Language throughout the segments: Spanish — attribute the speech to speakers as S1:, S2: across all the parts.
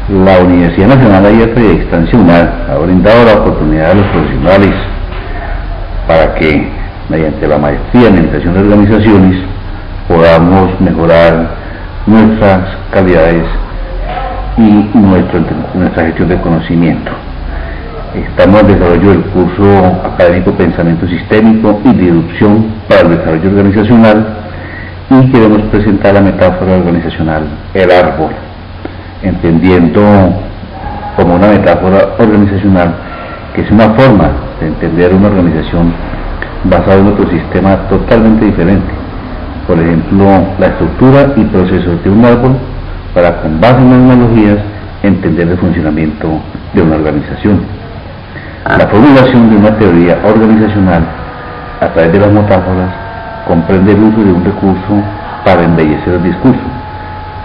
S1: La Universidad Nacional Abierta y Extensional ha brindado la oportunidad a los profesionales para que, mediante la maestría en Administración de Organizaciones, podamos mejorar nuestras calidades y nuestra gestión de conocimiento. Estamos en desarrollo del curso académico Pensamiento Sistémico y Deducción para el Desarrollo Organizacional y queremos presentar la metáfora organizacional, el árbol, entendiendo como una metáfora organizacional que es una forma de entender una organización basada en otro sistema totalmente diferente. Por ejemplo, la estructura y procesos de un árbol para, con base en analogías, entender el funcionamiento de una organización. La formulación de una teoría organizacional a través de las metáforas comprende el uso de un recurso para embellecer el discurso,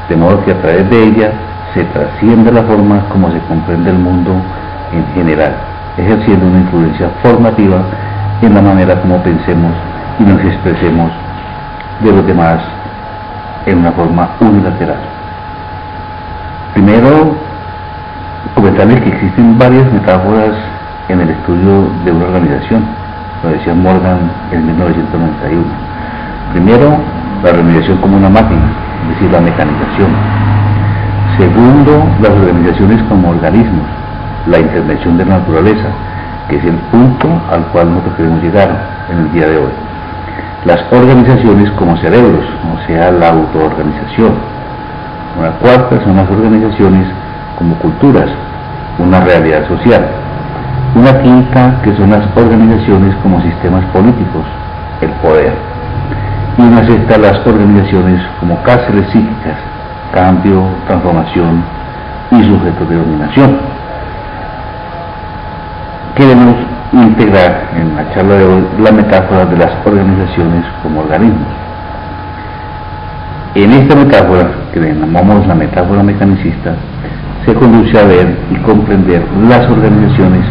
S1: de modo que a través de ella se trasciende la forma como se comprende el mundo en general, ejerciendo una influencia formativa en la manera como pensemos y nos expresemos de los demás en una forma unilateral. Primero, comentarles que existen varias metáforas en el estudio de una organización, lo decía Morgan en 1991. Primero, la organización como una máquina, es decir, la mecanización. Segundo, las organizaciones como organismos, la intervención de la naturaleza, que es el punto al cual nosotros queremos llegar en el día de hoy. Las organizaciones como cerebros, o sea, la autoorganización. Una cuarta son las organizaciones como culturas, una realidad social. Una quinta, que son las organizaciones como sistemas políticos, el poder. Y una sexta, las organizaciones como cárceles psíquicas, cambio, transformación y sujetos de dominación. Queremos integrar en la charla de hoy la metáfora de las organizaciones como organismos. En esta metáfora, que le llamamos la metáfora mecanicista, se conduce a ver y comprender las organizaciones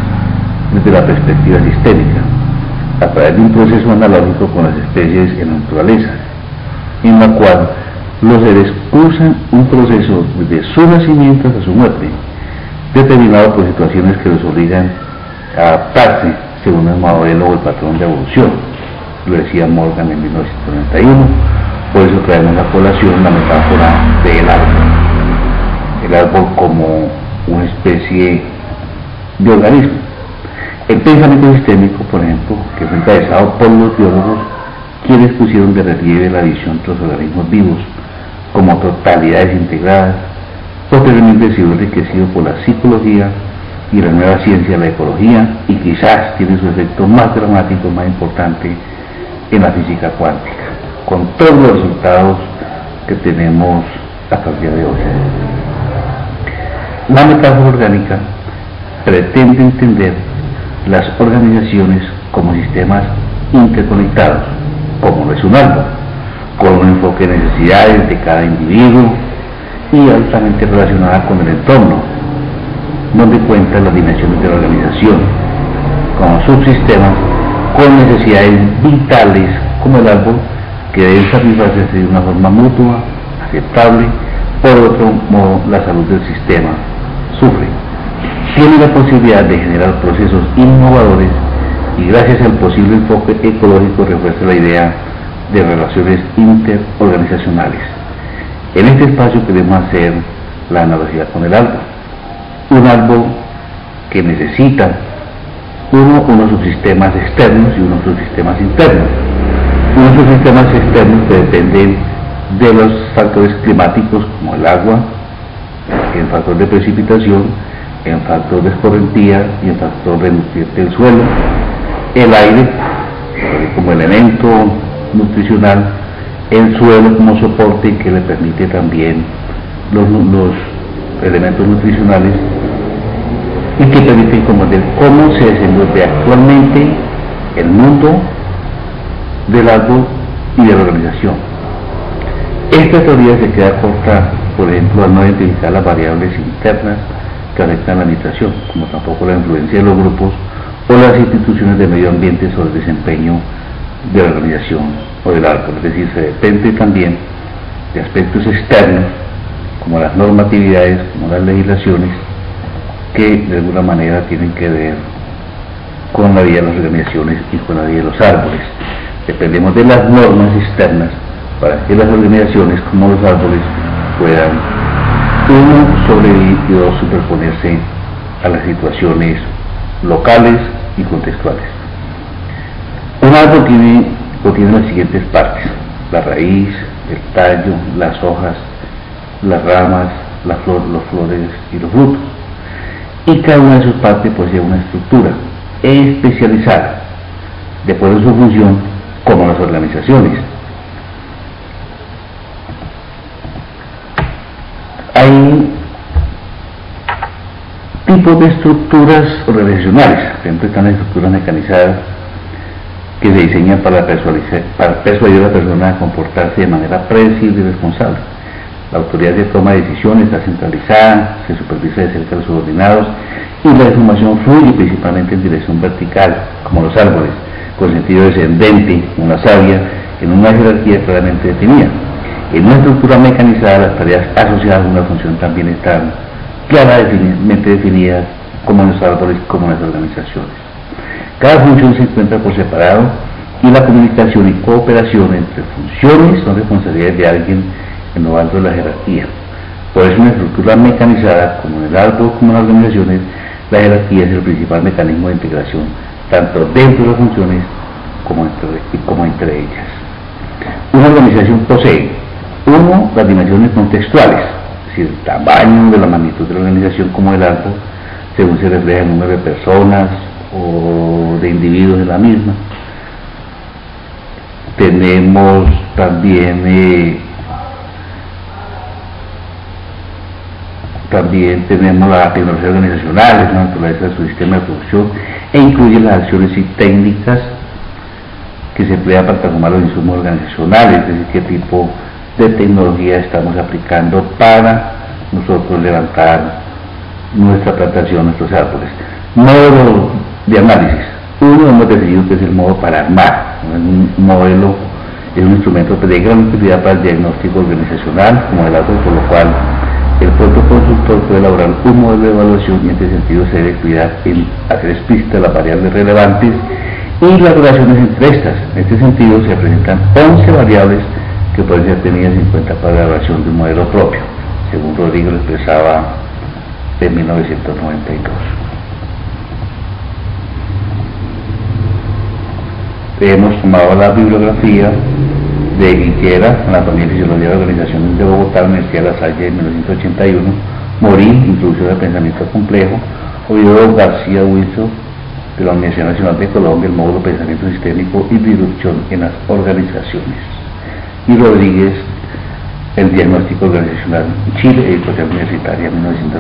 S1: desde la perspectiva sistémica, a través de un proceso analógico con las especies en la naturaleza, en la cual los seres usan un proceso desde su nacimiento hasta su muerte, determinado por situaciones que los obligan a adaptarse según el modelo o el patrón de evolución. Lo decía Morgan en 1991, por eso traemos a colación la metáfora del árbol. El árbol como una especie de organismo. El pensamiento sistémico, por ejemplo, que fue encabezado por los biólogos, quienes pusieron de relieve la visión de los organismos vivos como totalidades integradas, posteriormente ha sido enriquecido por la psicología y la nueva ciencia de la ecología, y quizás tiene su efecto más dramático, más importante en la física cuántica, con todos los resultados que tenemos hasta el día de hoy. La metáfora orgánica pretende entender las organizaciones como sistemas interconectados, como lo es un árbol, con un enfoque de necesidades de cada individuo y altamente relacionada con el entorno, donde cuentan las dimensiones de la organización, como subsistemas con necesidades vitales como el árbol, que deben satisfacerse de una forma mutua, aceptable. Por otro modo, la salud del sistema sufre. Tiene la posibilidad de generar procesos innovadores y gracias al posible enfoque ecológico refuerza la idea de relaciones interorganizacionales. En este espacio queremos hacer la analogía con el árbol. Un árbol que necesita unos subsistemas externos y unos subsistemas internos. Unos subsistemas externos que dependen de los factores climáticos como el agua, el factor de precipitación, el factor de escorrentía y el factor de nutriente del suelo, el aire como elemento nutricional, el suelo como soporte que le permite también los elementos nutricionales y que permiten comprender cómo se desenvuelve actualmente el mundo del árbol y de la organización. Esta teoría se queda corta, por ejemplo, al no identificar las variables internas que afectan la administración, como tampoco la influencia de los grupos o las instituciones de medio ambiente sobre el desempeño de la organización o del árbol. Es decir, se depende también de aspectos externos como las normatividades, como las legislaciones, que de alguna manera tienen que ver con la vida de las organizaciones y con la vida de los árboles. Dependemos de las normas externas para que las organizaciones como los árboles puedan, uno, sobrevivir y dos, superponerse a las situaciones locales y contextuales. Un árbol contiene las siguientes partes: la raíz, el tallo, las hojas, las ramas, la flor, los flores y los frutos. Y cada una de sus partes posee una estructura especializada, de acuerdo a su función, como las organizaciones. Hay tipos de estructuras organizacionales. Por ejemplo, están las estructuras mecanizadas, que se diseñan para persuadir a la persona a comportarse de manera predecible y responsable. La autoridad de toma de decisiones está centralizada, se supervisa de cerca a los subordinados y la información fluye principalmente en dirección vertical, como los árboles, con sentido descendente, una savia, en una jerarquía claramente definida. En una estructura mecanizada, las tareas asociadas a una función también están claramente definidas, como en los árboles como en las organizaciones. Cada función se encuentra por separado y la comunicación y cooperación entre funciones son responsabilidades de alguien en lo alto de la jerarquía. Por eso, en una estructura mecanizada, como en el árbol como en las organizaciones, la jerarquía es el principal mecanismo de integración, tanto dentro de las funciones como entre ellas. Una organización posee, uno, las dimensiones contextuales, es decir, el tamaño de la magnitud de la organización como el árbol, según se refleja el número de personas o de individuos de la misma. Tenemos también tenemos la tecnología organizacional, la naturaleza de su sistema de producción, e incluye las acciones y técnicas que se emplean para transformar los insumos organizacionales, es decir, qué tipo de tecnología estamos aplicando para nosotros levantar nuestra plantación, nuestros árboles. Modo de análisis. Uno, hemos decidido que es el modo para armar. Un modelo es un instrumento de gran utilidad para el diagnóstico organizacional, como el árbol, por lo cual el propio consultor puede elaborar un modelo de evaluación, y en este sentido se debe cuidar en hacer explícitas las variables relevantes y las relaciones entre estas. En este sentido se presentan 11 variables que pueden ser tenidas en cuenta para la elaboración de un modelo propio, según Rodrigo lo expresaba en 1992. Hemos tomado la bibliografía de Guillera, Anatomía y Fisiología de la Organización de Bogotá, Universidad de La Salle, de 1981, Morín, Introducción al Pensamiento Complejo, Oviedo García Wilson, de la Universidad Nacional de Colombia, el módulo Pensamiento Sistémico y Disrupción en las Organizaciones, y Rodríguez, El Diagnóstico Organizacional en Chile, Editorial Universitaria, 1990.